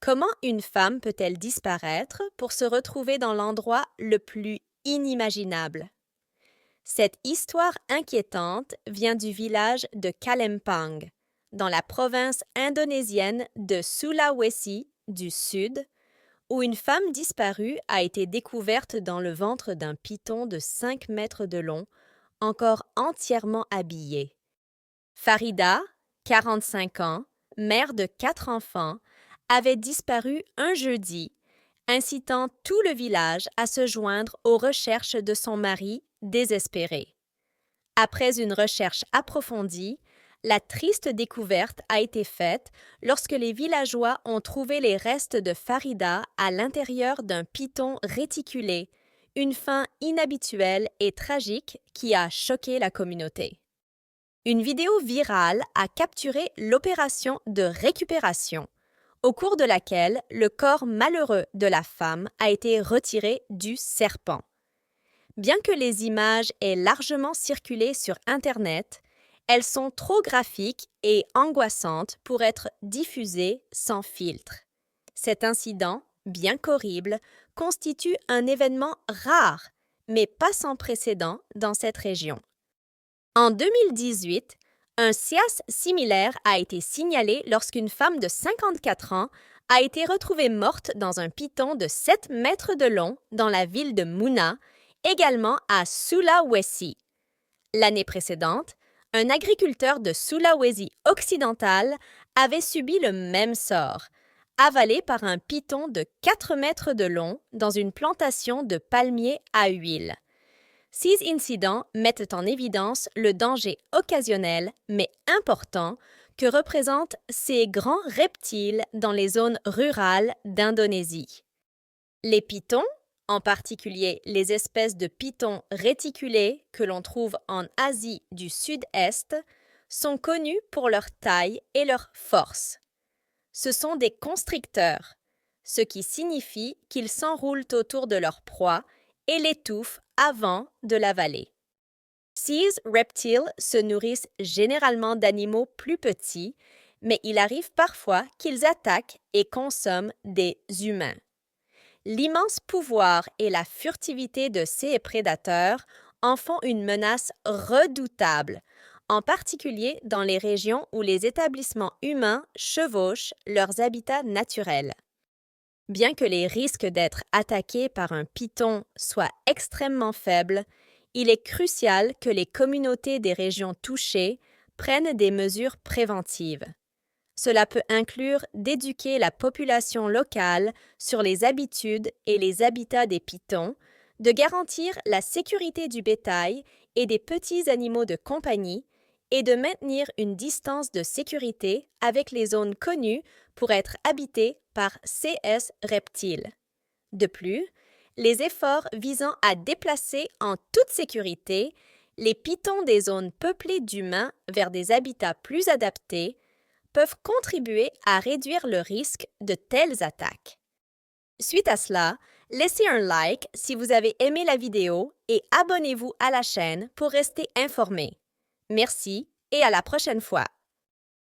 Comment une femme peut-elle disparaître pour se retrouver dans l'endroit le plus inimaginable? Cette histoire inquiétante vient du village de Kalempang, dans la province indonésienne de Sulawesi du Sud, où une femme disparue a été découverte dans le ventre d'un python de 5 mètres de long, encore entièrement habillé. Farida, 45 ans, mère de 4 enfants, avait disparu un jeudi, incitant tout le village à se joindre aux recherches de son mari désespéré. Après une recherche approfondie, la triste découverte a été faite lorsque les villageois ont trouvé les restes de Farida à l'intérieur d'un python réticulé, une fin inhabituelle et tragique qui a choqué la communauté. Une vidéo virale a capturé l'opération de récupération, au cours de laquelle le corps malheureux de la femme a été retiré du serpent. Bien que les images aient largement circulé sur Internet, elles sont trop graphiques et angoissantes pour être diffusées sans filtre. Cet incident, bien qu'horrible, constitue un événement rare, mais pas sans précédent dans cette région. En 2018, un SIAS similaire a été signalé lorsqu'une femme de 54 ans a été retrouvée morte dans un python de 7 mètres de long dans la ville de Muna, également à Sulawesi. L'année précédente, un agriculteur de Sulawesi occidental avait subi le même sort, avalé par un python de 4 mètres de long dans une plantation de palmiers à huile. Ces incidents mettent en évidence le danger occasionnel mais important que représentent ces grands reptiles dans les zones rurales d'Indonésie. Les pythons, en particulier les espèces de pythons réticulés que l'on trouve en Asie du Sud-Est, sont connus pour leur taille et leur force. Ce sont des constricteurs, ce qui signifie qu'ils s'enroulent autour de leur proie et l'étouffent avant de l'avaler. Ces reptiles se nourrissent généralement d'animaux plus petits, mais il arrive parfois qu'ils attaquent et consomment des humains. L'immense pouvoir et la furtivité de ces prédateurs en font une menace redoutable, en particulier dans les régions où les établissements humains chevauchent leurs habitats naturels. Bien que les risques d'être attaqués par un python soient extrêmement faibles, il est crucial que les communautés des régions touchées prennent des mesures préventives. Cela peut inclure d'éduquer la population locale sur les habitudes et les habitats des pythons, de garantir la sécurité du bétail et des petits animaux de compagnie, et de maintenir une distance de sécurité avec les zones connues pour être habitées par CS reptiles. De plus, les efforts visant à déplacer en toute sécurité les pythons des zones peuplées d'humains vers des habitats plus adaptés peuvent contribuer à réduire le risque de telles attaques. Suite à cela, laissez un like si vous avez aimé la vidéo et abonnez-vous à la chaîne pour rester informé. Merci et à la prochaine fois.